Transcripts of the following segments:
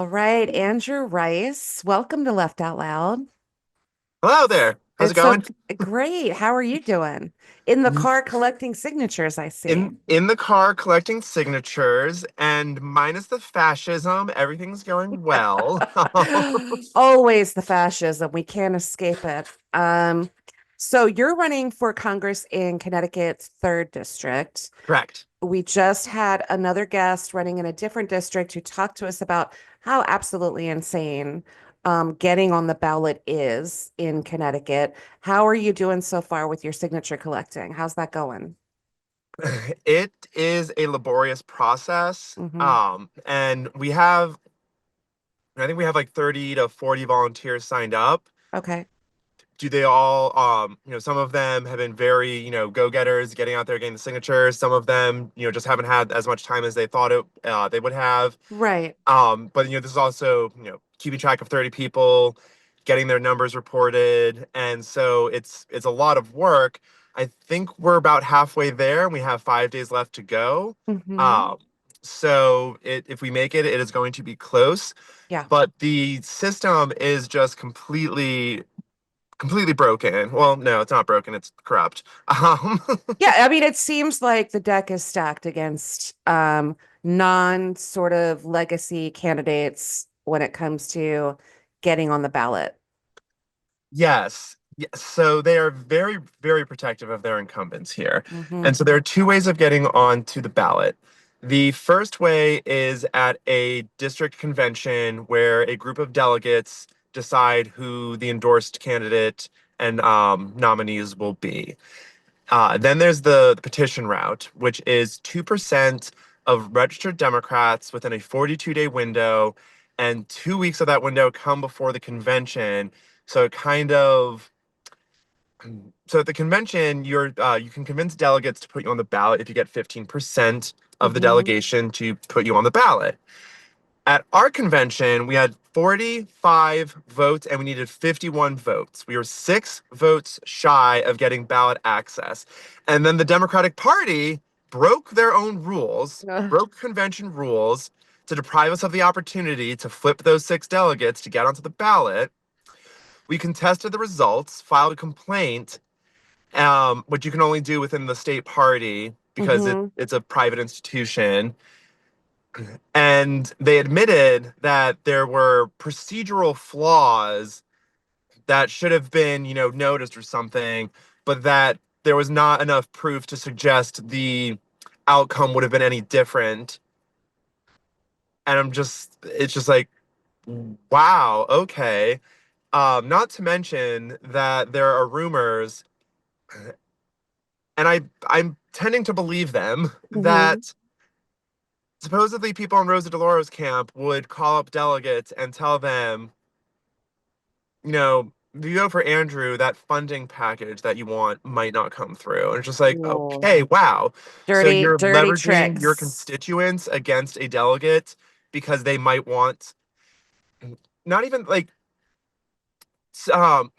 right, Andrew Rice, welcome to Left Out Loud. Hello there. How's it It's so going? great. How are you doing? In the car collecting signatures, I see. In the car collecting signatures and minus the fascism, everything's going well. Always the fascism. We can't escape it. So you're running for Congress in Connecticut's third district. Correct. We just had another guest running in a different district who talked to us about how absolutely insane getting on the ballot is in Connecticut. How are you doing so far with your signature collecting? How's that going? It is a laborious process. Hmm. And I think we have like 30 to 40 volunteers signed up. Okay. Do they all, some of them have been very, go-getters getting out there, getting the signatures. Some of them, just haven't had as much time as they thought they would have. Right. But this is also, keeping track of 30 people, getting their numbers reported, and so it's a lot of work. I think we're about halfway there, and we have 5 days left to go. Hmm. Um, if we make it, it is going to be close. Yeah. But the system is just completely broken. Well, no, it's not broken, it's corrupt. Yeah, I mean, it seems like the deck is stacked against non sort of legacy candidates when it comes to getting on the ballot. Yes. Yes. So they are very, very protective of their incumbents here. Hmm. And so there are two ways of getting onto the ballot. The first way is at a district convention where a group of delegates decide who the endorsed candidate and nominees will be. Then there's the petition route, which is 2% of registered Democrats within a 42-day window, and 2 weeks of that window come before the convention. So it kind of so at the convention, you can convince delegates to put you on the ballot if you get 15% of the Hmm. delegation to put you on the ballot. At our convention, we had 45 votes and we needed 51 votes. We were 6 votes shy of getting ballot access. And then the Democratic Party broke their own rules, broke convention rules to deprive us of the opportunity to flip those 6 delegates to get onto the ballot. We contested the results, filed a complaint, which you can only do within the state party because Hmm. it's a private institution. And they admitted that there were procedural flaws that should have been, noticed or something, but that there was not enough proof to suggest the outcome would have been any different. And it's just like, wow, okay. Not to mention that there are rumors, and I'm tending to believe them, Hmm. that supposedly people in Rosa DeLauro's camp would call up delegates and tell them, if you go for Andrew, that funding package that you want might not come through. And it's just like, Ooh. okay, wow. So Dirty, you're dirty leveraging your tricks. constituents against a delegate because they might want not even like um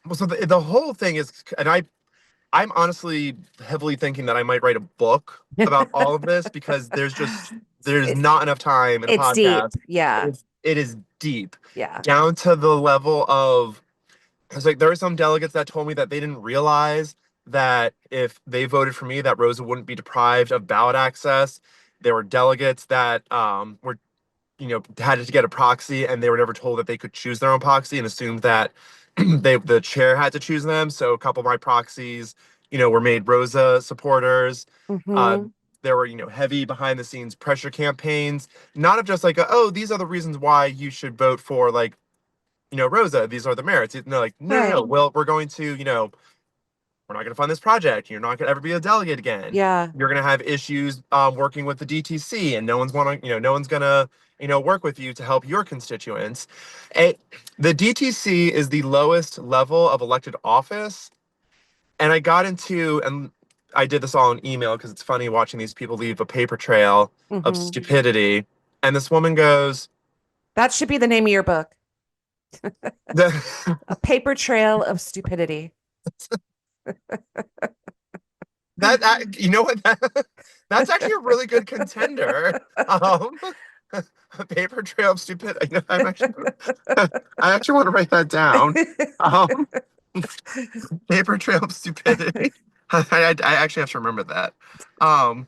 well, so the whole thing is, and I'm honestly heavily thinking that I might write a book about all of this because there's It, not enough time in a it's deep. podcast. Yeah. It is deep, Yeah. down to the level of, it's like there were some delegates that told me that they didn't realize that if they voted for me, that Rosa wouldn't be deprived of ballot access. There were delegates that were, had to get a proxy, and they were never told that they could choose their own proxy and assumed that the chair had to choose them. So a couple of my proxies, were made Rosa supporters. Uh, Hmm. there were, heavy behind the scenes pressure campaigns, not of just like, oh, these are the reasons why you should vote for, like, Rosa, these are the merits. No, like, no, no, Right. no. Well, we're not going to fund this project. You're not going to ever be a delegate again. Yeah. You're going to have issues working with the DTC, and no one's going to, work with you to help your constituents. It, the DTC is the lowest level of elected office, and I did this all in email because it's funny watching these people leave a paper trail of Hmm. stupidity. And this woman goes, That should be the name of your book. the, A paper trail of stupidity. you know what? That's actually a really good contender. Um, A paper trail of stupidity. You know, I actually want to write that down. Um, paper trail of stupidity. I actually have to remember that. Um,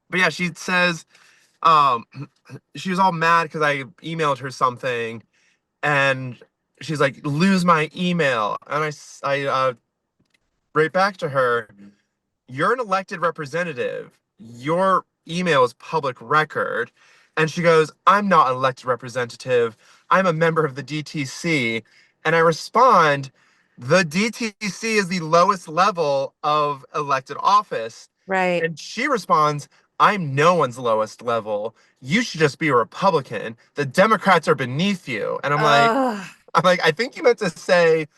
but yeah, she says, um, she was all mad because I emailed her something, and she's like, "Lose my email," and I write back to her, "You're an elected representative. Your email is public record." And she goes, "I'm not an elected representative. I'm a member of the DTC." And I respond, "The DTC is the lowest level of elected office." Right. And she responds, "I'm no one's lowest level. You should just be a Republican. The Democrats are beneath you." And Ugh. I think you meant to say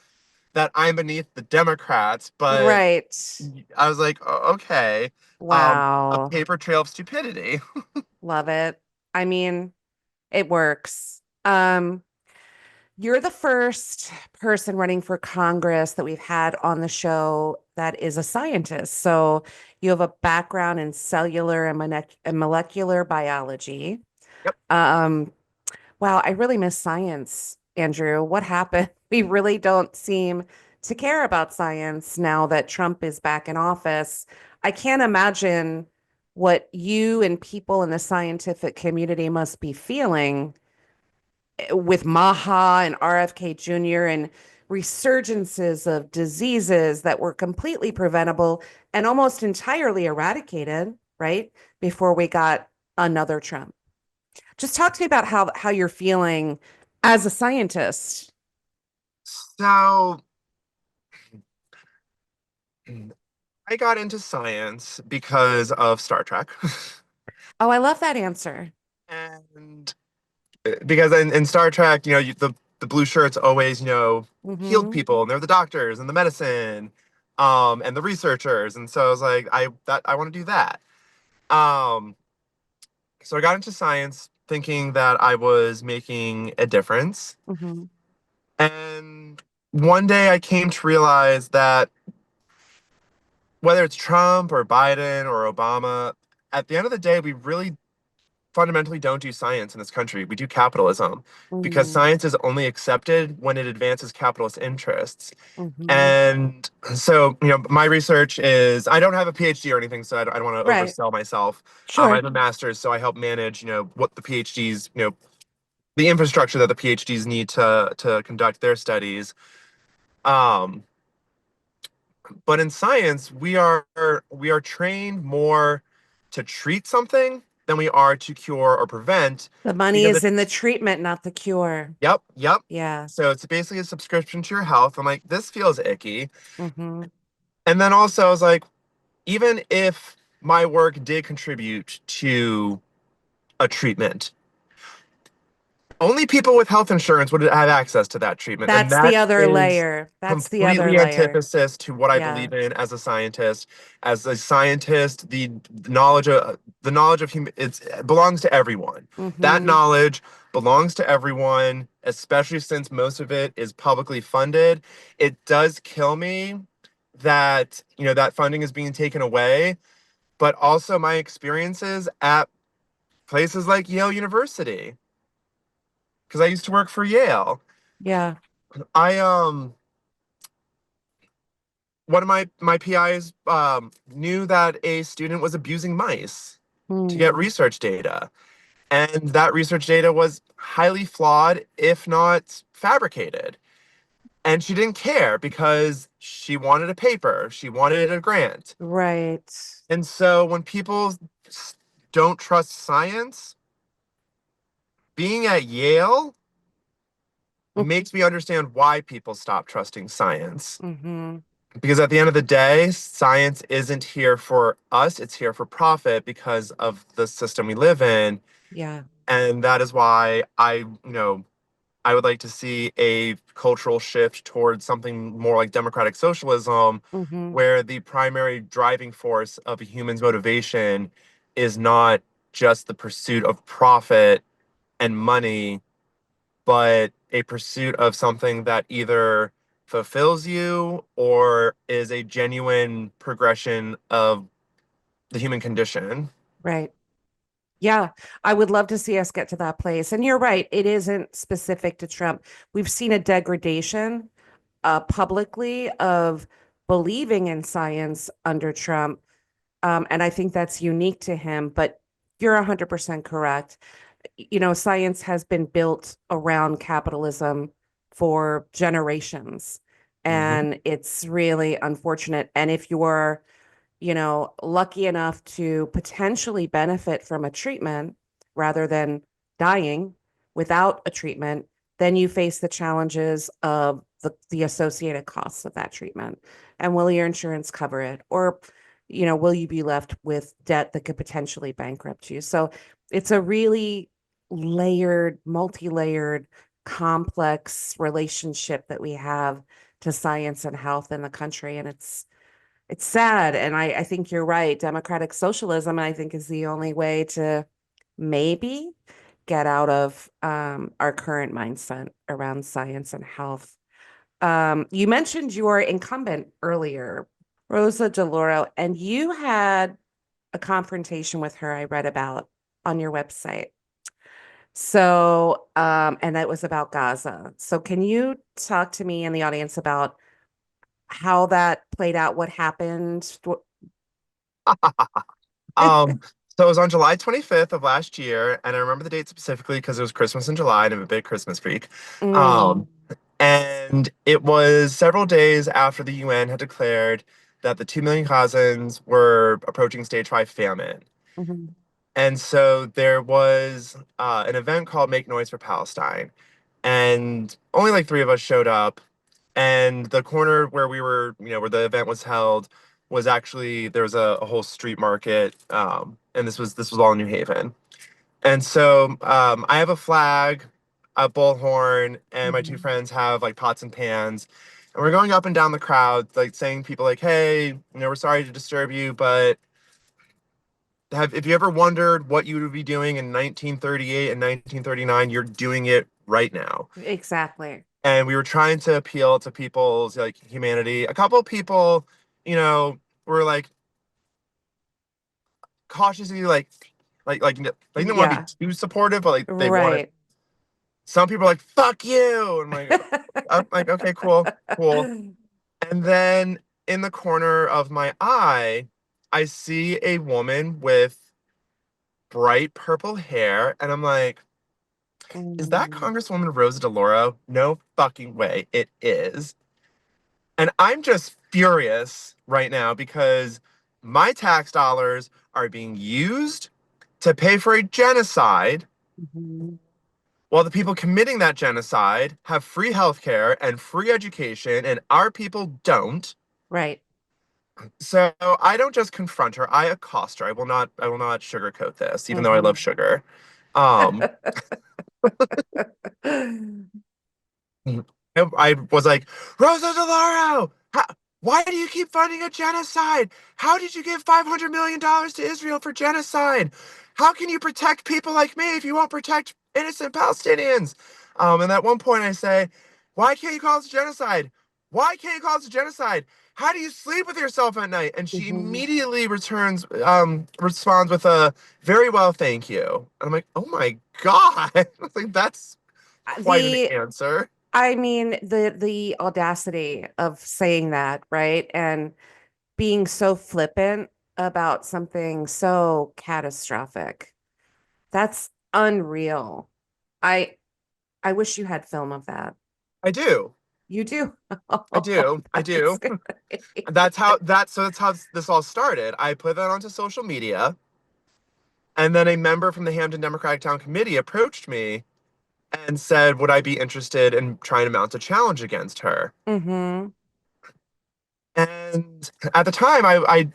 that I'm beneath the Democrats, but Right. I was like, Okay, a Wow. paper trail of stupidity." Love it. I mean, it works. You're the first person running for Congress that we've had on the show that is a scientist. So you have a background in cellular and molecular biology. Yep. Um, wow, I really miss science, Andrew. What happened? We really don't seem to care about science now that Trump is back in office. I can't imagine what you and people in the scientific community must be feeling with Maha and RFK Jr. and resurgences of diseases that were completely preventable and almost entirely eradicated, right? Before we got another Trump. Just talk to me about how you're feeling as a scientist. So I got into science because of Star Trek. Oh, I love that answer. And because in Star Trek, the blue shirts always, healed Hmm. people, and they're the doctors and the medicine, and the researchers. And so I was like, I want to do that. Um, so I got into science thinking that I was making a difference. Hmm. And one day I came to realize that whether it's Trump or Biden or Obama, at the end of the day, we really fundamentally don't do science in this country. We do capitalism because Hmm. science is only accepted when it advances capitalist interests. Hmm. And so, my research is I don't have a PhD or anything, so I don't want to Right. oversell myself. I Sure. have a master's, so I help manage, what the PhDs, the infrastructure that the PhDs need to conduct their studies. Um, but in science, we are trained more to treat something than we are to cure or prevent The money because is it, in the treatment, not the cure. yep. Yeah. So it's basically a subscription to your health. I'm like, this feels icky. Hmm. And then also I was like, even if my work did contribute to a treatment, only people with health insurance would have access to that treatment. And That's the that other is layer. That's the other completely layer. antithesis to what I Yeah. believe in as a scientist. As a scientist, the knowledge of human it belongs to everyone. That Hmm. knowledge belongs to everyone, especially since most of it is publicly funded. It does kill me that, that funding is being taken away, but also my experiences at places like Yale University, because I used to work for Yale. Yeah. I One of my PIs knew that a student was abusing mice to get Mm. research data, and that research data was highly flawed, if not fabricated. And she didn't care because she wanted a paper, she wanted a grant. Right. And so when people don't trust science, being at Yale makes me understand why people stop trusting science. Hmm. Because at the end of the day, science isn't here for us, it's here for profit because of the system we live in. Yeah. And that is why I would like to see a cultural shift towards something more like democratic socialism, Hmm. where the primary driving force of a human's motivation is not just the pursuit of profit and money, but a pursuit of something that either fulfills you or is a genuine progression of the human condition. Right. Yeah, I would love to see us get to that place. And you're right, it isn't specific to Trump. We've seen a degradation publicly of believing in science under Trump. And I think that's unique to him. But you're 100% correct. You know, science has been built around capitalism for generations. Hmm. And it's really unfortunate. And if you're, lucky enough to potentially benefit from a treatment rather than dying without a treatment, then you face the challenges of the associated costs of that treatment. And will your insurance cover it? Or, will you be left with debt that could potentially bankrupt you? So it's a really layered, multi-layered, complex relationship that we have to science and health in the country. And it's sad. And I think you're right. Democratic socialism, I think, is the only way to maybe get out of our current mindset around science and health. You mentioned your incumbent earlier, Rosa DeLauro, and you had a confrontation with her I read about on your website. So, and that was about Gaza. So, can you talk to me and the audience about how that played out, what happened? Um, so it was on July 25th of last year, and I remember the date specifically because it was Christmas in July and I'm a big Christmas freak. Mm, Um, and it was several days after the UN had declared that the 2 million Gazans were approaching stage 5 famine. mhm, And so there was an event called Make Noise for Palestine, and only like three of us showed up. And the corner where we were, where the event was held, was actually there was a whole street market, and this was all in New Haven. And so I have a flag, a bullhorn, and my two mhm. friends have like pots and pans. And we're going up and down the crowd, like saying people like, "Hey, we're sorry to disturb you, but if you ever wondered what you would be doing in 1938 and 1939, you're doing it right now." Exactly. And we were trying to appeal to people's like humanity. A couple of people, you know, were like cautiously they didn't want to be Yeah, too supportive, but like they wanted. right. Some people are like, "Fuck you," and I'm like, okay, cool, cool. And then in the corner of my eye, I see a woman with bright purple hair, and I'm like, "Is that Mm, Congresswoman Rosa DeLauro?" No fucking way, it is. And I'm just furious right now because my tax dollars are being used to pay for a genocide mhm. while the people committing that genocide have free healthcare and free education and our people don't. Right. So I don't just confront her, I accost her. I will not sugarcoat this, even though I love Mhm. sugar. Um I was like, Rosa DeLauro, why do you keep funding a genocide? How did you give $500 million to Israel for genocide? How can you protect people like me if you won't protect innocent Palestinians? And at one point I say, why can't you call this a genocide? Why can't you call this a genocide? How do you sleep with yourself at night? And she Mhm. immediately responds with a very well, thank you. And I'm like, oh my God. I was like, that's quite an The answer. I mean, the audacity of saying that, right? And being so flippant about something so catastrophic. That's unreal. I I wish you had film of that. I do. You do. I Oh, do. I that's do. great. That's how this all started. I put that onto social media, and then a member from the Hampton Democratic Town Committee approached me and said, would I be interested in trying to mount a challenge against her? Mm-hmm. And at the time, I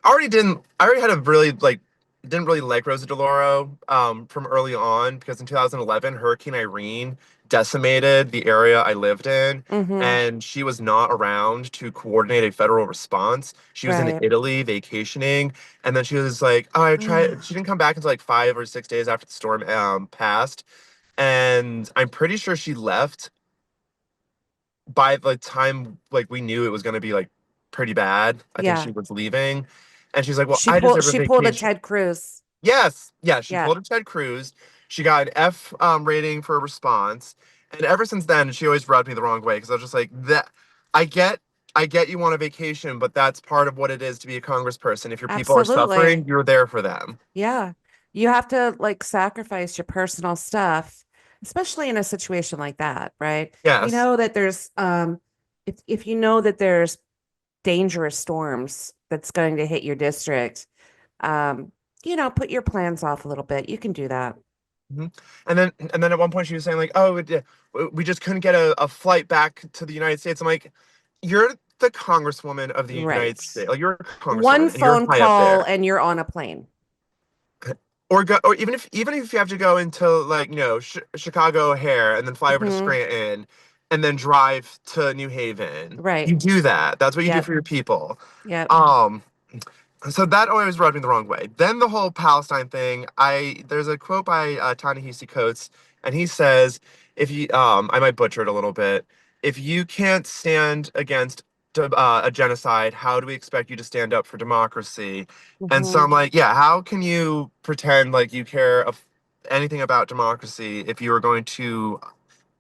already had a really like didn't really like Rosa DeLauro from early on because in 2011 Hurricane Irene decimated the area I lived in, Mm-hmm. and she was not around to coordinate a federal response. She was in Right. Italy vacationing, and then she was like, "Oh, I tried." She didn't come back until like 5 or 6 days after the storm passed, and I'm pretty sure she left by the time like we knew it was going to be like pretty bad. I think she Yeah. was leaving, and she's like, "Well, She I pulled deserve a she pulled a vacation." Ted Cruz. Yes, yeah, she Yeah, pulled a Ted Cruz. She got an F rating for a response, and ever since then, she always rubbed me the wrong way because I was just like that. I get, I get you want a vacation, but that's part of what it is to be a congressperson. If your people are absolutely. suffering, you're there for them. Yeah. You have to like sacrifice your personal stuff, especially in a situation like that, right? You Yes. know that there's if you know that there's dangerous storms that's going to hit your district, um, put your plans off a little bit. You can do that. Mhm. And then at one point she was saying like, "Oh, we just couldn't get a flight back to the United States." I'm like, "You're the congresswoman of the United Right. States. Like, you're a One congresswoman and you're phone high up call there." and you're on a plane. Or even if you have to go into like Chicago O'Hare and then fly over to Hmm. Scranton and then drive to New Haven, you Right. do that. That's what you do for Yep. your people. Yep. Um, so that always rubbed me the wrong way. Then the whole Palestine thing. There's a quote by Ta-Nehisi Coates, and he says, "If you I might butcher it a little bit. If you can't stand against a genocide, how do we expect you to stand up for democracy?" And so Hmm. I'm like, yeah, how can you pretend like you care anything about democracy if you are going to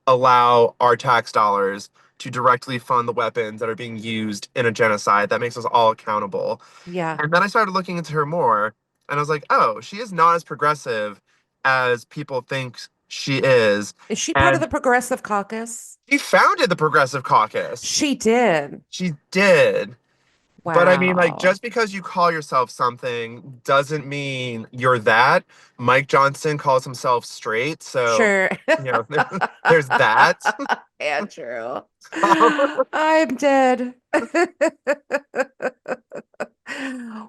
allow our tax dollars to directly fund the weapons that are being used in a genocide that makes us all accountable? Yeah. And then I started looking into her more, and I was like, oh, she is not as progressive as people think she is. Is she part of And the Progressive Caucus? she founded the Progressive Caucus. She did. She did. But I mean, like, Wow. just because you call yourself something doesn't mean you're that. Mike Johnson calls himself straight. So, Sure. you know, there's that. Andrew. I'm dead.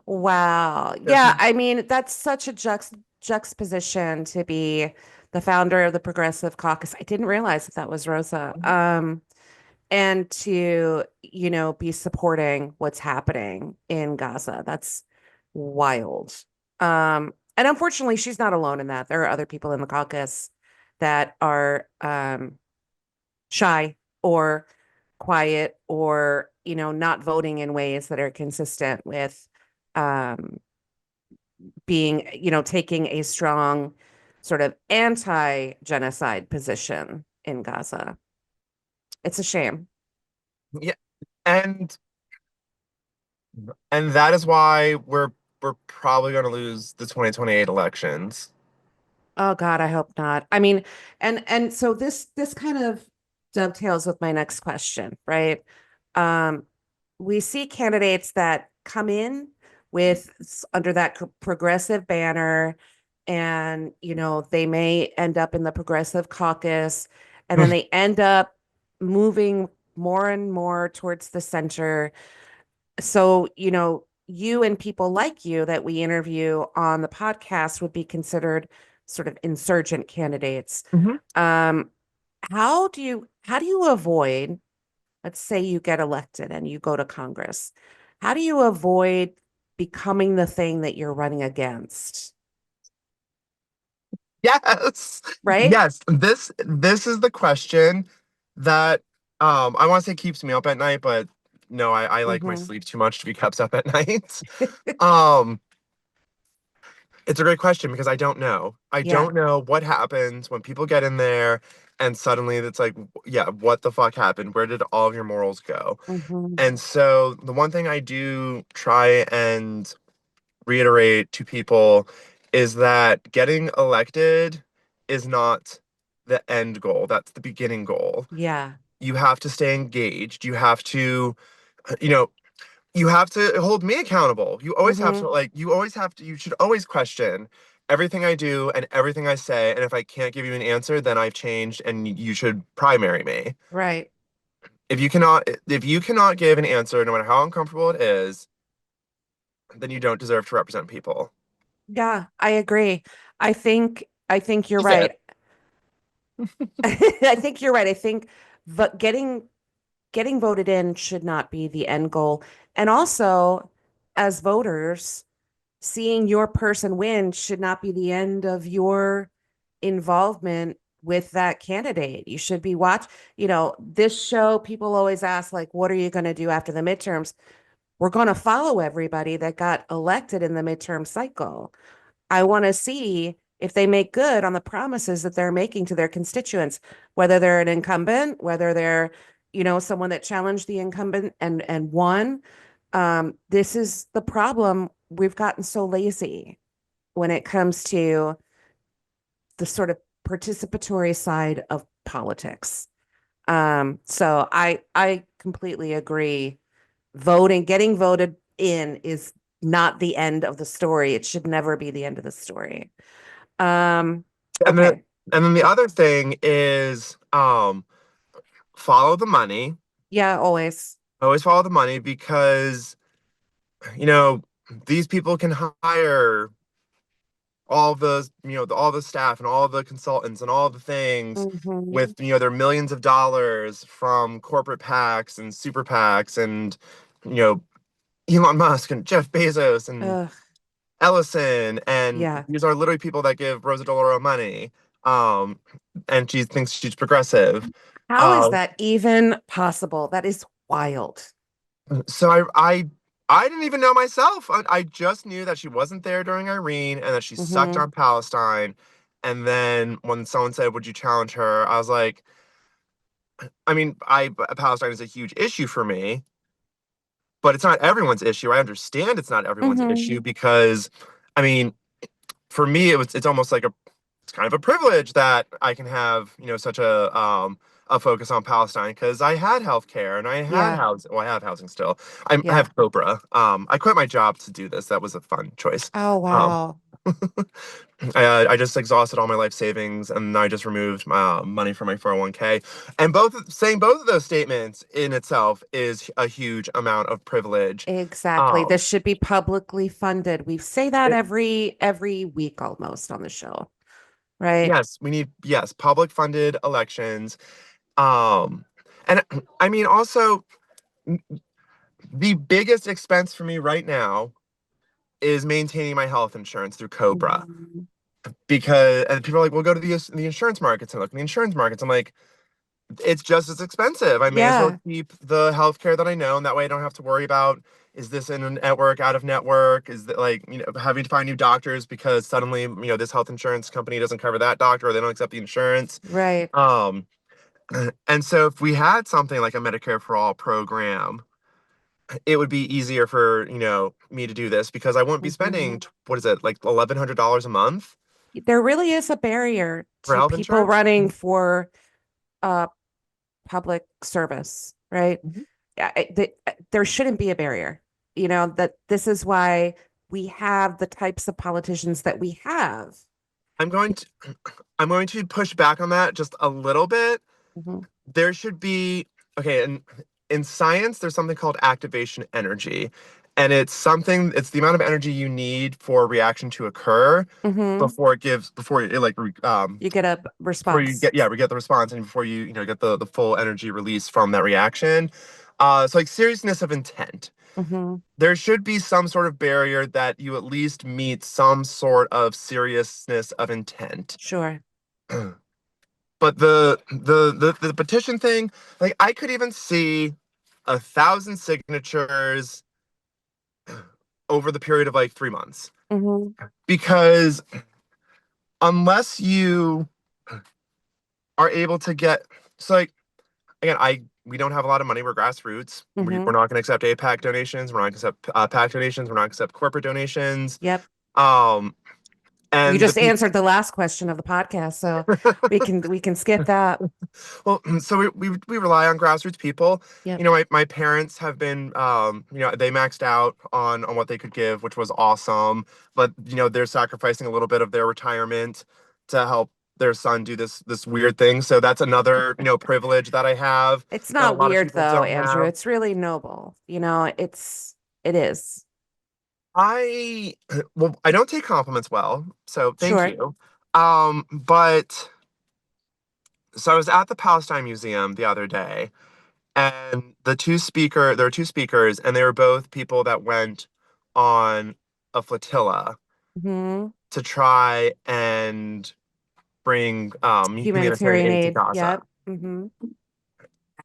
Wow. Yeah, I mean, that's such a juxtaposition to be the founder of the Progressive Caucus. I didn't realize that was Rosa. And to, be supporting what's happening in Gaza. That's wild. And unfortunately, she's not alone in that. There are other people in the caucus that are shy or quiet or, not voting in ways that are consistent with um, being, taking a strong sort of anti-genocide position in Gaza. It's a shame. Yeah. And and that is why we're probably going to lose the 2028 elections. Oh God, I hope not. I mean, and so this kind of dovetails with my next question, right? Um, we see candidates that come in with under that progressive banner, and they may end up in the progressive caucus, and then they end up moving more and more towards the center. So, you and people like you that we interview on the podcast would be considered sort of insurgent candidates. Mhm. Um, how do you avoid, let's say you get elected and you go to Congress, how do you avoid becoming the thing that you're running against? Yes. Right? Yes. This is the question that I want to say keeps me up at night, but no, I like my Hmm. sleep too much to be kept up at night. Um, it's a great question because I don't know. I Yeah. don't know what happens when people get in there and suddenly it's like, yeah, what the fuck happened? Where did all of your morals go? Hmm. And so the one thing I do try and reiterate to people is that getting elected is not the end goal. That's the beginning goal. Yeah. You have to stay engaged. You know, you have to hold me accountable. You always have Hmm. to you should always question everything I do and everything I say. And if I can't give you an answer, then I've changed and you should primary me. Right. If you cannot give an answer, no matter how uncomfortable it is, then you don't deserve to represent people. Yeah, I agree. I think you're She said. right. I think you're right. I think but getting voted in should not be the end goal. And also, as voters, seeing your person win should not be the end of your involvement with that candidate. You should be this show, people always ask, like, what are you going to do after the midterms? We're going to follow everybody that got elected in the midterm cycle. I want to see if they make good on the promises that they're making to their constituents, whether they're an incumbent, whether they're, someone that challenged the incumbent and won. This is the problem. We've gotten so lazy when it comes to the sort of participatory side of politics. So I completely agree. Getting voted in is not the end of the story. It should never be the end of the story. Um, And then okay. and then the other thing is follow the money. Yeah, always. Always follow the money because you know these people can hire all the all the staff and all the consultants and all the things Hmm. with their millions of dollars from corporate PACs and super PACs and you know Elon Musk and Jeff Bezos and Ugh, Ellison, and yeah. these are literally people that give Rosa money. Um, and she thinks she's progressive. How is Uh, that even possible? That is wild. so I didn't even know myself. I just knew that she wasn't there during Irene and that she sucked Hmm. on Palestine. And then when someone said, "Would you challenge her?" I was like, I mean, I Palestine is a huge issue for me, but it's not everyone's issue. I understand it's not everyone's Hmm. issue because, I mean, for me, it's almost like it's kind of a privilege that I can have, such a focus on Palestine because I had healthcare and I had Yeah, housing. Well, I have housing still. I yeah. have Cobra. I quit my job to do this. That was a fun choice. Oh, Um, wow. I just exhausted all my life savings and I just removed money from my 401k. And saying both of those statements in itself is a huge amount of privilege. Exactly. Um, This should be publicly funded. We say that it- every week almost on the show, right? yes, we need, yes, public funded elections. Um, and I mean, also, the biggest expense for me right now is maintaining my health insurance through Cobra Mhm. because, and people are like, "Well, go to the insurance markets and look in the insurance markets." I'm like, it's just as expensive. I may as well Yeah, keep the healthcare that I know, and that way I don't have to worry about is this in a network, out of network? Is that like, having to find new doctors because suddenly, this health insurance company doesn't cover that doctor or they don't accept the insurance. right. Um, and so if we had something like a Medicare for All program, it would be easier for, me to do this because I wouldn't be Mhm. spending, what is it, like $1,100 a month There really is a barrier for to health people insurance. running for uh public service, right? Mhm. There shouldn't be a barrier. That this is why we have the types of politicians that we have. I'm going to I'm going to push back on that just a little bit. Hmm. There should be, okay, in science there's something called activation energy, and it's the amount of energy you need for a reaction to occur Hmm. before it like You get a before you response. get the response and before you get the full energy release from that reaction. So like seriousness of intent, Hmm. there should be some sort of barrier that you at least meet some sort of seriousness of intent. Sure. But the petition thing, like I could even see 1,000 signatures over the period of like 3 months. Hmm. Because unless you are able to get, so like again, I we don't have a lot of money. We're grassroots. We're Hmm. not going to accept APAC donations. We're not going to accept PAC donations. We're not going to accept corporate donations. Yep. Um, You and the just people, answered the last question of the podcast, so we can skip that. well, so we rely on grassroots people. Yep. My parents have been, they maxed out on what they could give, which was awesome. But they're sacrificing a little bit of their retirement to help their son do this weird thing. So that's another privilege that I have It's that a not lot of weird people though, don't Andrew. have. It's really noble. It is. I well, I don't take compliments well, so thank Sure. you. But so I was at the Palestine Museum the other day, and there were two speakers, and they were both people that went on a flotilla Hmm. to try and bring humanitarian Humanitarian aid to aid. Gaza. Yep. Hmm.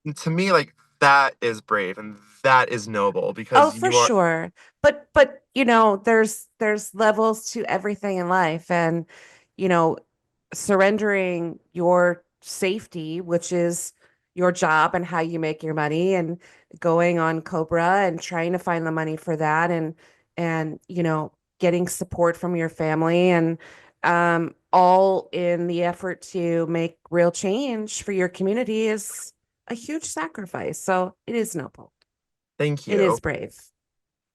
And to me, like That is brave and that is noble Oh, because for you are, sure. But there's levels to everything in life, and you know, surrendering your safety, which is your job and how you make your money, and going on Cobra and trying to find the money for that, and getting support from your family, and all in the effort to make real change for your community is a huge sacrifice. So it is noble. thank It is you. brave.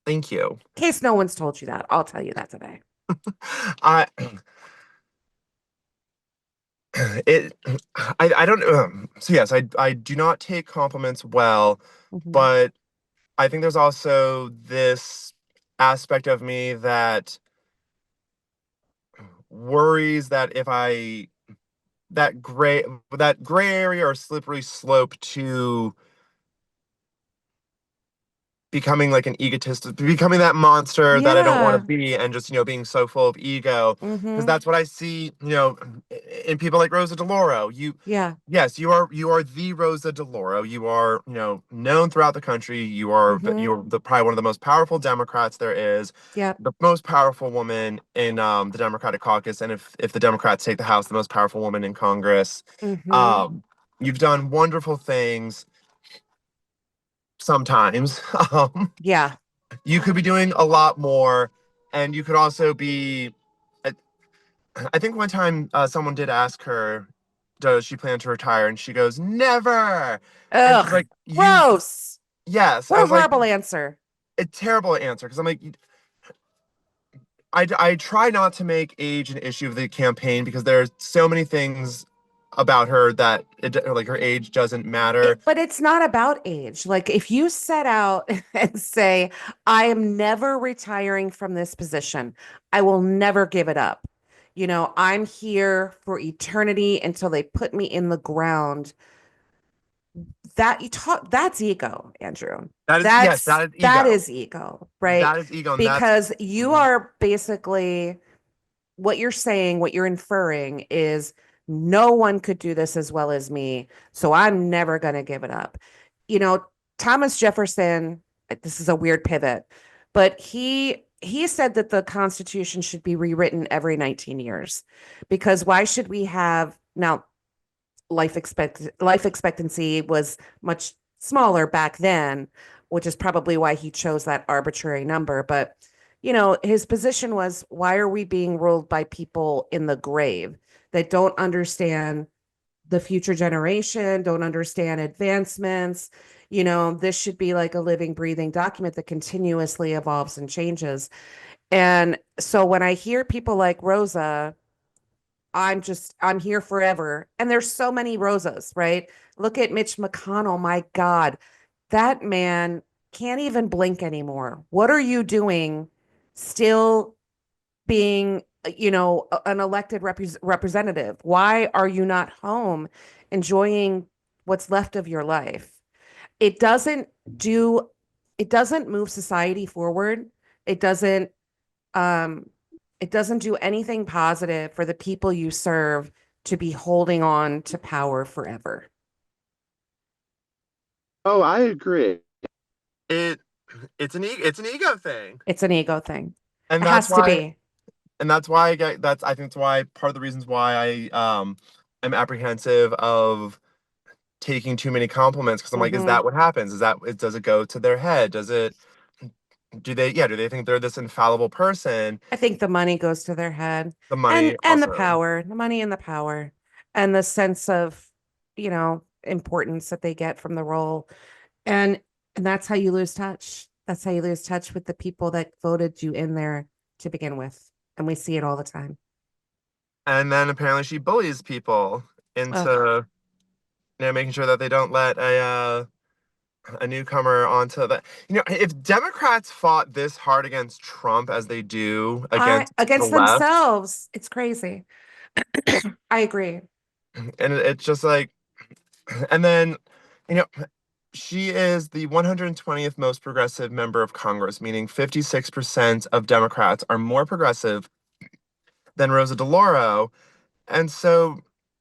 Thank you. In case no one's told you that, I'll tell you that today. I it I don't so yes, I do not take compliments well, Hmm. but I think there's also this aspect of me that worries that if I that gray area or slippery slope to becoming like an egotist, becoming that monster that I don't want to Yeah. be, and just, being so full of ego. Because Hmm. that's what I see, in people like Rosa DeLauro. Yeah. Yes, you are the Rosa DeLauro. You are, known throughout the country. Hmm. You're probably one of the most powerful Democrats there is, Yep. the most powerful woman in the Democratic caucus, and if the Democrats take the House, the most powerful woman in Congress. Hmm. Um, you've done wonderful things sometimes. Um, Yeah. you could be doing a lot more, and you could also be. I, I think one time someone did ask her, "Does she plan to retire?" And she goes, "Never." And she's Ugh. like, "You, Gross. yes." I What a was like, horrible answer. a terrible answer because I'm like, I try not to make age an issue of the campaign because there's so many things about her that like her age doesn't matter. But it's not about age. Like if you set out and say, I am never retiring from this position, I will never give it up. I'm here for eternity until they put me in the ground. That's ego, Andrew. That is, yes, That's that is that ego. is ego, right? That is ego, and that's. Because you Mhm. are basically what you're saying, what you're inferring is no one could do this as well as me, so I'm never going to give it up. You know, Thomas Jefferson, this is a weird pivot, but he said that the Constitution should be rewritten every 19 years because why should we have now life expectancy was much smaller back then, which is probably why he chose that arbitrary number. But his position was, why are we being ruled by people in the grave that don't understand the future generation, don't understand advancements? This should be like a living, breathing document that continuously evolves and changes. And so when I hear people like Rosa, I'm here forever. And there's so many Rosas, right? Look at Mitch McConnell. My God, that man can't even blink anymore. What are you doing still being, an elected representative? Why are you not home enjoying what's left of your life? It doesn't do, it doesn't move society forward. It doesn't um, it doesn't do anything positive for the people you serve to be holding on to power forever. Oh, I agree. It it's an ego thing. It's an ego thing. And It that's has to why be. I get that's I think that's why part of the reasons why I am apprehensive of taking too many compliments, because I'm like, is Hmm. that what happens? Does it go to their head? Do they think they're this infallible person? I think the money goes to their head, The and money and also. the money and the power, and the sense of, importance that they get from the role. And and that's how you lose touch. That's how you lose touch with the people that voted you in there to begin with. And we see it all the time. And then apparently she bullies people Ugh. into, making sure that they don't let a newcomer onto the, if Democrats fought this hard against Trump as they do I against the against left, themselves. It's crazy. I agree. and it's just like, and then, you know she is the 120th most progressive member of Congress, meaning 56% of Democrats are more progressive than Rosa DeLauro. And so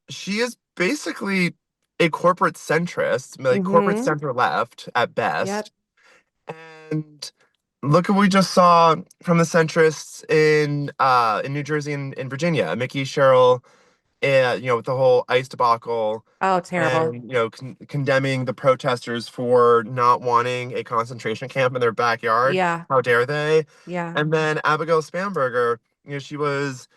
she is basically a corporate centrist, like corporate Mm-hmm. center left at Yep. best. And look at what we just saw from the centrists in New Jersey and in Virginia. Mickey Sherrill, with the whole ICE debacle, Oh, terrible. and condemning the protesters for not wanting a concentration camp in their backyard. Yeah. How dare they? Yeah. And then Abigail Spanberger, she was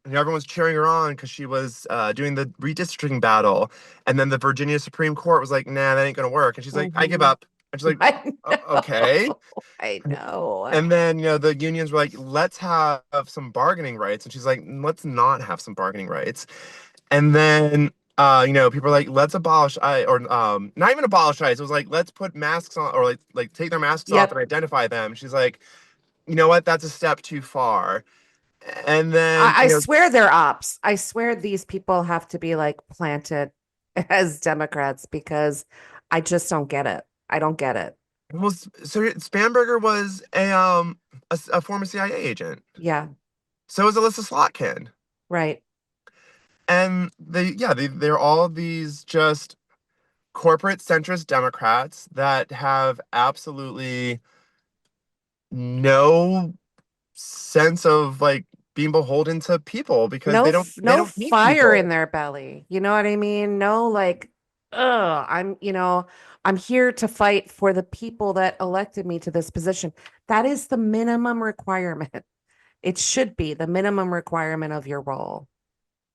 everyone's cheering her on because she was doing the redistricting battle, and then the Virginia Supreme Court was like, "Nah, that ain't gonna work," and she's like, "I give Mm-hmm. up." And she's like, I Okay." know. I know. And then, the unions were like, let's have some bargaining rights. And she's like, let's not have some bargaining rights. And then, people are like, let's abolish I or not even abolish ICE. It was like, let's put masks on, or like take their masks off and Yep. identify them. She's like, you know what? That's a step too far. And then, I swear they're ops. I swear these people have to be like planted as Democrats because I just don't get it. I don't get it. well, so Spanberger was a former CIA agent. Yeah. So was Alyssa Slotkin. Right. And they're all these just corporate centrist Democrats that have absolutely no sense of like being beholden to people because they No don't need fire in people. their belly. You know what I mean? No, like, I'm here to fight for the people that elected me to this position. That is the minimum requirement. It should be the minimum requirement of your role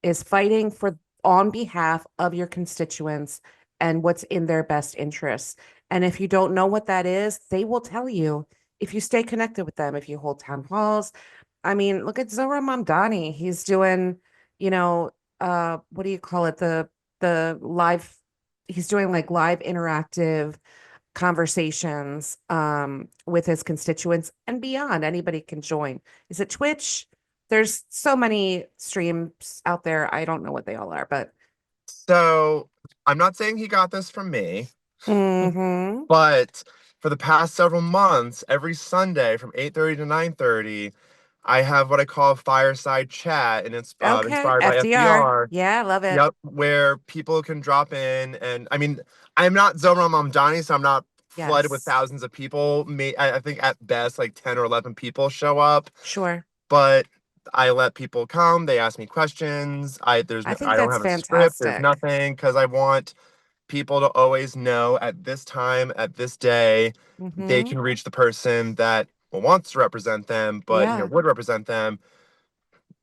is fighting for on behalf of your constituents and what's in their best interests. And if you don't know what that is, they will tell you if you stay connected with them, if you hold town halls. I mean, look at Zohran Mamdani. He's doing, what do you call it? The live, he's doing like live interactive conversations with his constituents and beyond. Anybody can join. Is it Twitch? There's so many streams out there. I don't know what they all are, but So I'm not saying he got this from me, hmm. but for the past several months, every Sunday from 8:30 to 9:30, I have what I call a fireside chat, and it's Okay, inspired by FDR. FDR. Yeah, love it. Yep, where people can drop in, and I mean, I'm not Zohran Mamdani, so I'm not flooded with Yes, thousands of people. I think at best like 10 or 11 people show up, sure. but I let people come. They ask me questions. I think I don't that's have a script. There's fantastic. nothing because I want people to always know at this time, at this day, they Hmm. can reach the person that wants to represent them, but Yeah, would represent them,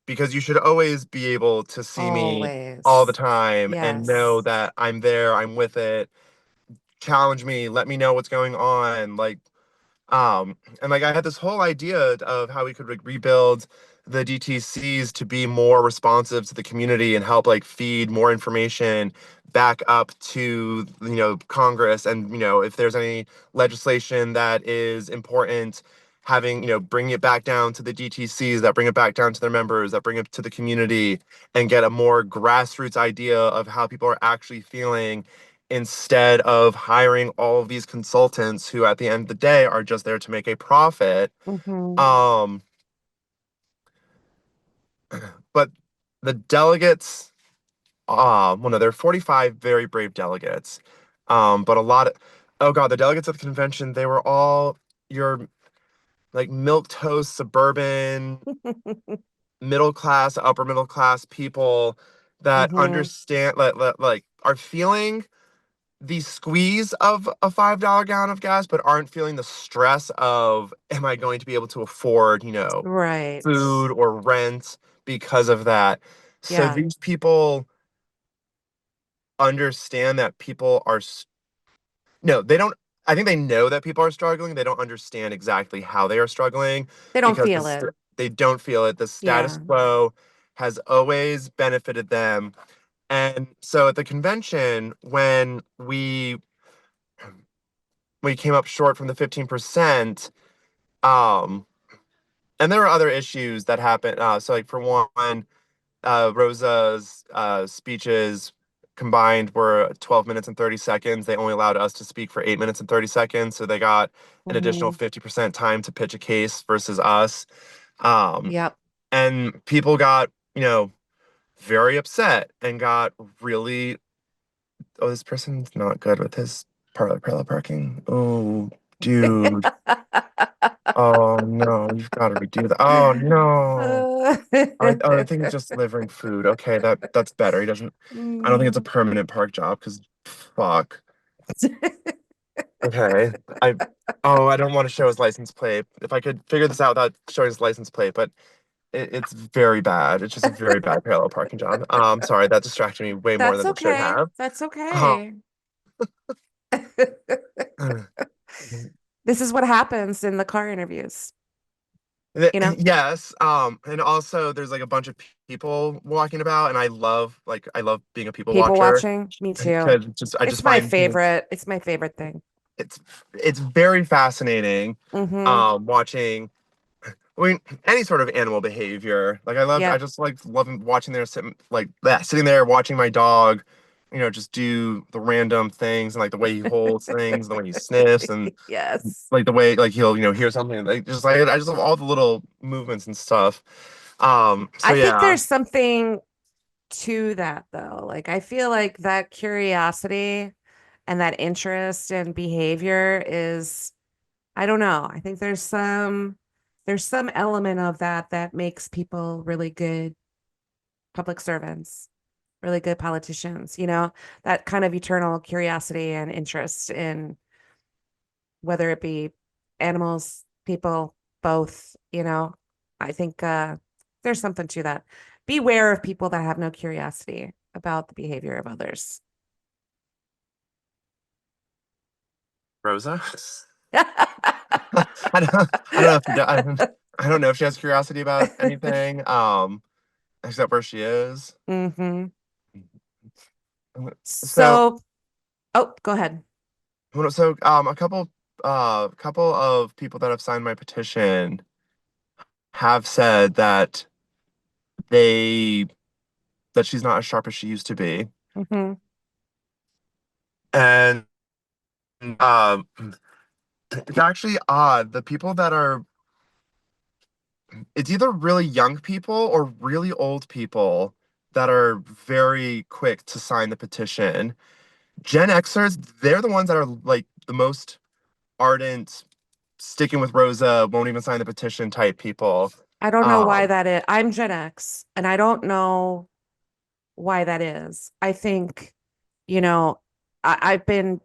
because you should always be able to see me all the always. time and know Yes. that I'm there, I'm with it. Challenge me, let me know what's going on. And like I had this whole idea of how we could rebuild the DTCs to be more responsive to the community and help like feed more information back up to Congress, and if there's any legislation that is important, having bring it back down to the DTCs, that bring it back down to their members, that bring it to the community, and get a more grassroots idea of how people are actually feeling, instead of hiring all of these consultants who at the end of the day are just there to make a profit. Hmm. um but the delegates, well, no, there are 45 very brave delegates, but a lot of, oh god, the delegates at the convention, they were all your like milk toast suburban middle class, upper middle class people that Hmm. understand, like are feeling the squeeze of a $5 gallon of gas, but aren't feeling the stress of, am I going to be able to afford, Right. food or rent because of that? So Yeah, these people understand that no, they don't. I think they know that people are struggling. They don't understand exactly how they are struggling, they don't because feel it. they don't feel it. The status Yeah. quo has always benefited them. And so at the convention, when we came up short from the 15%. Um, and there were other issues that happened. So, like, for one, Rosa's speeches combined were 12 minutes and 30 seconds. They only allowed us to speak for 8 minutes and 30 seconds. So they got an additional Hmm. 50% time to pitch a case versus us. Um, Yep. and people got, very upset and got really Oh, this person's not good with his parallel parking. Oh, dude. Oh no, you've got to redo that. Oh no. Uh, Oh, I think he's just delivering food. Okay, that's better. He doesn't. I don't think it's a mm. permanent park job because fuck. Okay. I Oh, I don't want to show his license plate. If I could figure this out without showing his license plate, but it's very bad. It's just a very bad parallel parking job. Sorry, that distracted me way more That's than it should okay. have. That's Um, okay. This is what happens in the car interviews, you know? Yes, and also there's like a bunch of people walking about, and I love being a people People watcher watching, me too. because I just find It's my favorite thing. it's it's very fascinating, Mm-hmm. watching. I mean, any sort of animal behavior. I Yep. just like loving watching there, sitting there watching my dog, just do the random things and like the way he holds things, the way he sniffs, and Yes. like the way like he'll hear something like I just love all the little movements and stuff. So I think yeah. there's something to that though. Like I feel like that curiosity and that interest in behavior is, I don't know. I think there's some element of that that makes people really good public servants, really good politicians, that kind of eternal curiosity and interest in whether it be animals, people, both. I think there's something to that. Beware of people that have no curiosity about the behavior of others. Rosa. I don't know if I don't know if she has curiosity about anything, except where she is. hmm So, So, oh, go ahead. a couple of people that have signed my petition have said they that she's not as sharp as she used to be. hmm And um it's actually odd. The people that are it's either really young people or really old people that are very quick to sign the petition. Gen Xers, they're the ones that are like the most ardent, sticking with Rosa, won't even sign the petition type people. I don't know why Um, that is. I'm Gen X, and I don't know why that is. I think, you know, I've been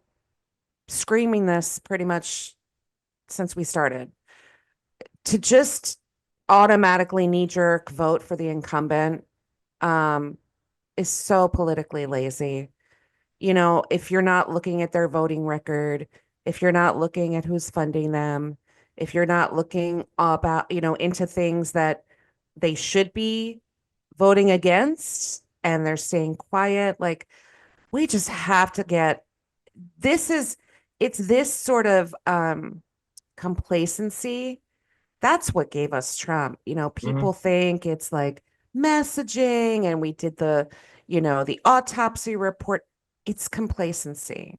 screaming this pretty much since we started to just automatically knee jerk vote for the incumbent um, is so politically lazy. If you're not looking at their voting record, if you're not looking at who's funding them, if you're not looking about, into things that they should be voting against and they're staying quiet, like we just have to get this is it's this sort of complacency. That's what gave us Trump. mhm. People think it's like messaging and we did the autopsy report. It's complacency.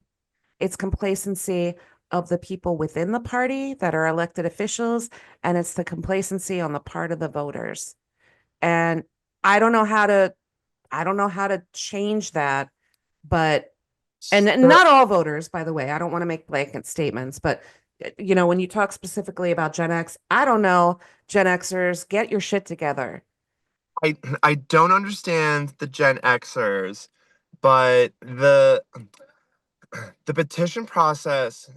It's complacency of the people within the party that are elected officials, and it's the complacency on the part of the voters. And I don't know how to I don't know how to change that, but and So not all voters, by the way. I don't want to make blanket statements, but when you talk specifically about Gen X, I don't know, Gen Xers, get your shit together. I don't understand the Gen Xers, but the petition process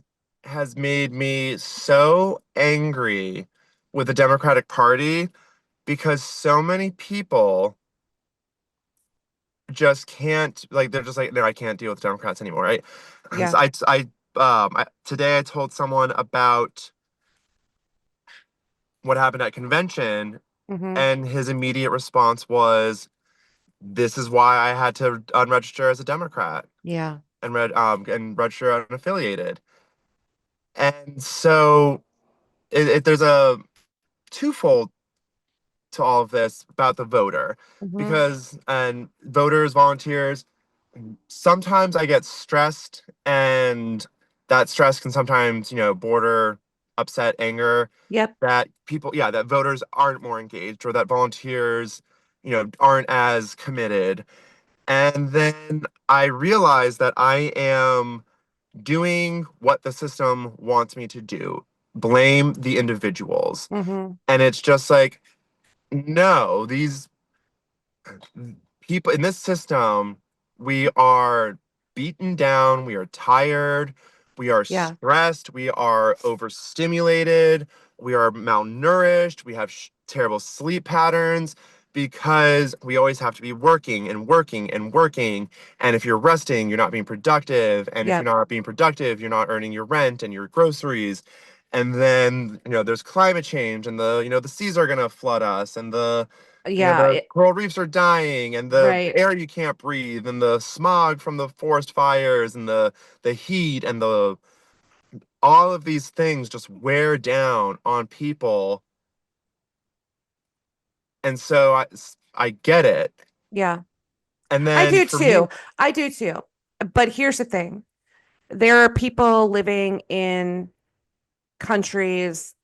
has made me so angry with the Democratic Party because so many people just can't like they're just like no, I can't deal with Democrats anymore, right? Yeah. So today I told someone about what happened at convention, hmm and his immediate response was, "This is why I had to unregister as a Democrat Yeah. and register unaffiliated." And so there's a twofold to all of this about the voter, hmm because and voters, volunteers, sometimes I get stressed, and that stress can sometimes, border upset, anger, Yep. that voters aren't more engaged or that volunteers, aren't as committed. And then I realized that I am doing what the system wants me to do, blame the individuals. Hmm. And it's just like, no, these people in this system, we are beaten down, we are tired, we are Yeah. stressed, we are overstimulated, we are malnourished, we have terrible sleep patterns because we always have to be working and working and working. And if you're resting, you're not being productive. And if you're Yep. not being productive, you're not earning your rent and your groceries. And then, there's climate change and the seas are going to flood us and Yeah. the coral reefs are dying and the Right. air you can't breathe and the smog from the forest fires and the heat and the all of these things just wear down on people. And so I get it. Yeah. And I then do for me, too. I do too. But here's the thing. There are people living in countries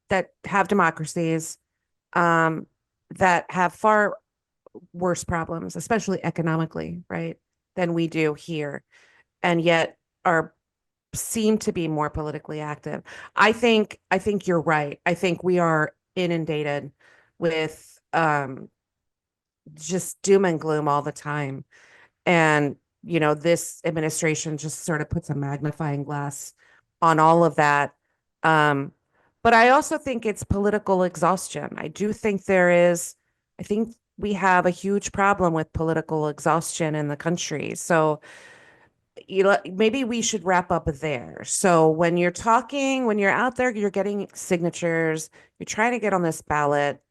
that have democracies, um, that have far worse problems, especially economically, right, than we do here, and yet are seem to be more politically active. I think you're right. I think we are inundated with just doom and gloom all the time. And, this administration just sort of puts a magnifying glass on all of that. Um, but I also think it's political exhaustion. I think we have a huge problem with political exhaustion in the country. So, maybe we should wrap up there. So when you're out there, you're getting signatures, you're trying to get on this ballot.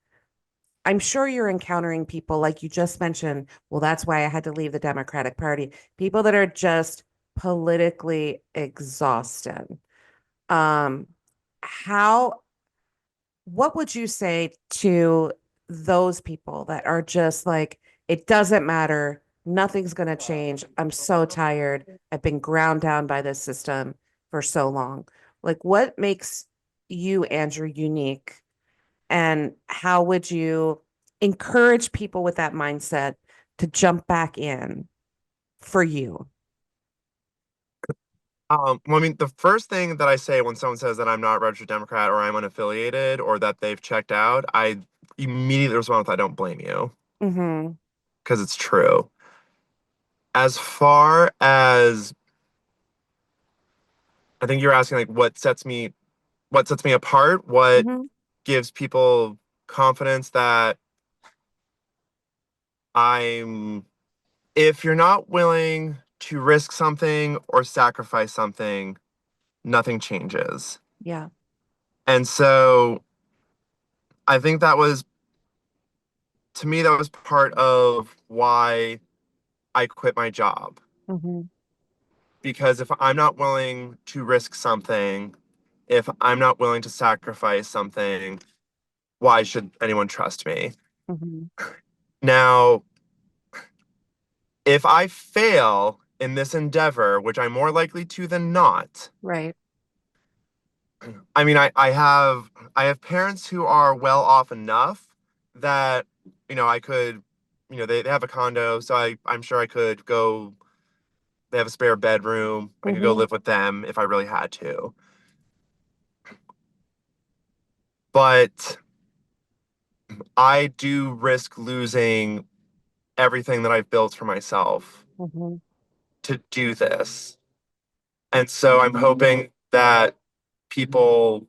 I'm sure you're encountering people like you just mentioned. Well, that's why I had to leave the Democratic Party. People that are just politically exhausted. Um, how, what would you say to those people that are just like, it doesn't matter, nothing's going to change. I'm so tired. I've been ground down by this system for so long. Like, what makes you, Andrew, unique? And how would you encourage people with that mindset to jump back in for you? well, I mean, the first thing that I say when someone says that I'm not a registered Democrat or I'm unaffiliated or that they've checked out, I immediately respond with, I don't blame you Hmm. because it's true. As far as I think you're asking, like, what sets me apart, what Hmm. gives people confidence that I'm if you're not willing to risk something or sacrifice something, nothing changes. Yeah. And so I think to me, that was part of why I quit my job. Hmm. Because if I'm not willing to risk something, if I'm not willing to sacrifice something, why should anyone trust me? Hmm. Now, if I fail in this endeavor, which I'm more likely to than not, Right. I mean, I have parents who are well off enough that, I could, they have a condo, so I'm sure I could go, they have a spare bedroom. I could go Hmm. live with them if I really had to. But I do risk losing everything that I've built for myself Hmm. to do this. And so I'm hoping that people,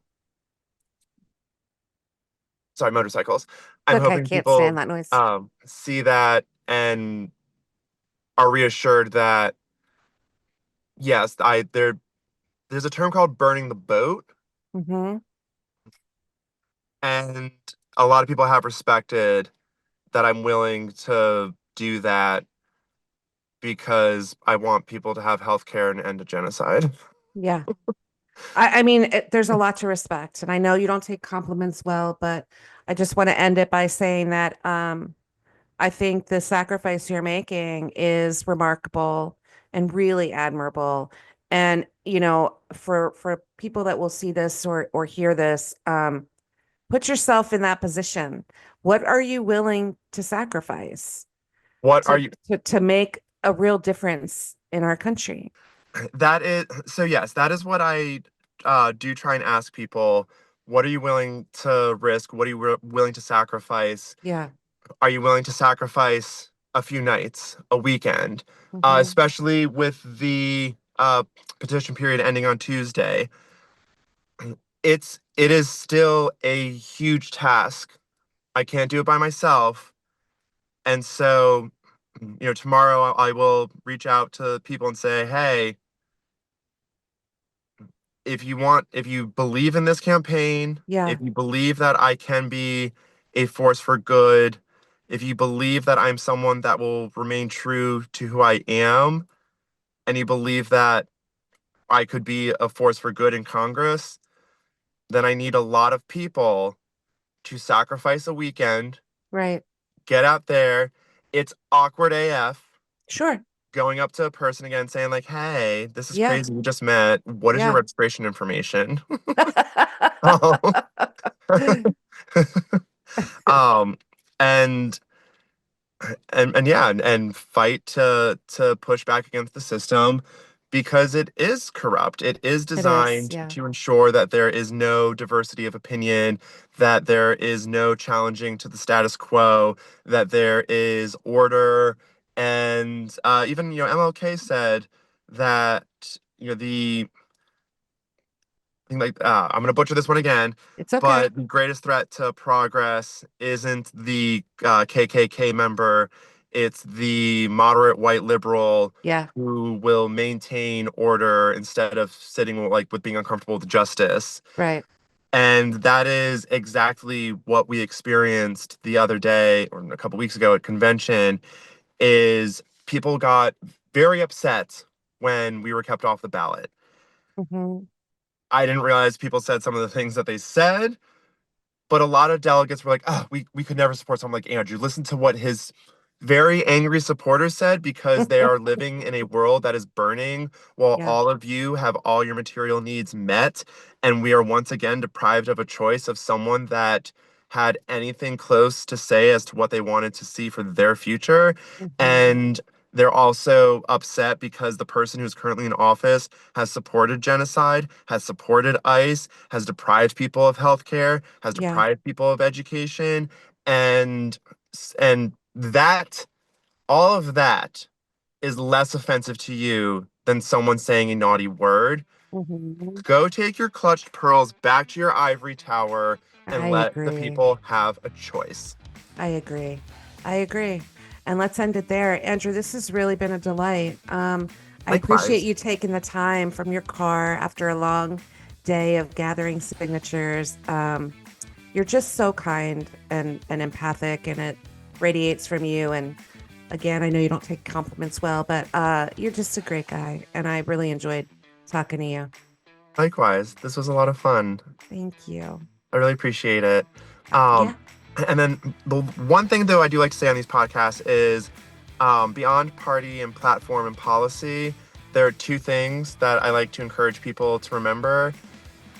sorry, motorcycles. It's I'm okay. I hoping can't stand people that noise. see that and are reassured that yes, there's a term called burning the boat, Hmm. and a lot of people have respected that I'm willing to do that because I want people to have health care and end a genocide. Yeah. I mean, there's a lot to respect. And I know you don't take compliments well, but I just want to end it by saying that I think the sacrifice you're making is remarkable and really admirable. And, for people that will see this or hear this, put yourself in that position. What are you willing to sacrifice? What are to you? to make a real difference in our country. That is so. Yes, that is what I do try and ask people. What are you willing to risk? What are you willing to sacrifice? Yeah. Are you willing to sacrifice a few nights, a weekend, Hmm. especially with the petition period ending on Tuesday? It is still a huge task. I can't do it by myself, and so tomorrow I will reach out to people and say, hey, if you believe in this campaign, Yeah. if you believe that I can be a force for good, if you believe that I'm someone that will remain true to who I am, and you believe that I could be a force for good in Congress, then I need a lot of people to sacrifice a weekend, Right. get out there. It's awkward AF Sure. going up to a person again saying, like, hey, this is Yeah. crazy. We just met. What is your Yeah. registration information? Oh. um and and yeah, and fight to push back against the system because it is corrupt. It is It is. designed Yeah. to ensure that there is no diversity of opinion, that there is no challenging to the status quo, that there is order. And even MLK said that the think like I'm gonna butcher this one again, It's okay. but the greatest threat to progress isn't the KKK member, it's the moderate white liberal Yeah. who will maintain order instead of sitting like with being uncomfortable with justice. Right. And that is exactly what we experienced the other day or a couple weeks ago at convention is people got very upset when we were kept off the ballot. Hmm. I didn't realize people said some of the things that they said, but a lot of delegates were like, "Oh, we could never support someone like Andrew. Listen to what his very angry supporters said because they are living in a world that is burning while Yeah. all of you have all your material needs met, and we are once again deprived of a choice of someone that had anything close to say as to what they wanted to see for their future." Hmm. And they're also upset because the person who's currently in office has supported genocide, has supported ICE, has deprived people of healthcare, has Yeah. deprived people of education, and that all of that is less offensive to you than someone saying a naughty word. Hmm. Go take your clutched pearls back to your ivory tower I and let the agree. people have a choice. I agree. I agree. And let's end it there. Andrew, this has really been a delight. I appreciate Likewise. you taking the time from your car after a long day of gathering signatures. You're just so kind and empathic, and it radiates from you. And again, I know you don't take compliments well, but you're just a great guy. And I really enjoyed talking to you. Likewise. This was a lot of fun. Thank you. I really appreciate it. Um, Yeah. and then the one thing though I do like to say on these podcasts is beyond party and platform and policy, there are two things that I like to encourage people to remember.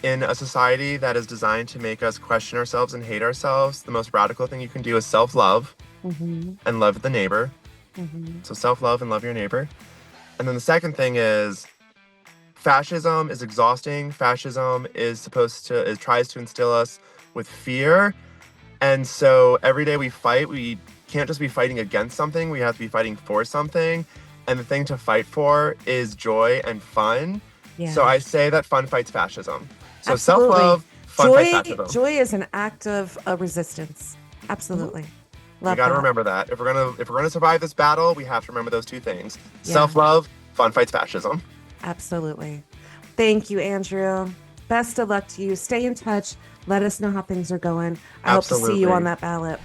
In a society that is designed to make us question ourselves and hate ourselves, the most radical thing you can do is self-love Hmm. and love the neighbor. Hmm. So self-love and love your neighbor. And then the second thing is fascism is exhausting. Fascism is it tries to instill us with fear. And so every day we fight, we can't just be fighting against something, we have to be fighting for something. And the thing to fight for is joy and fun. So Yeah. I say that fun fights fascism. So Absolutely. self-love, fun fights Joy, fascism. joy is an act of resistance. Mhm. Absolutely. We Love got to that. remember that. If we're gonna survive this battle, we have to remember those two things. Yeah, Self-love, fun fights fascism. absolutely. Thank you, Andrew. Best of luck to you. Stay in touch. Let us know how things are going. I hope to see you on Absolutely. that ballot.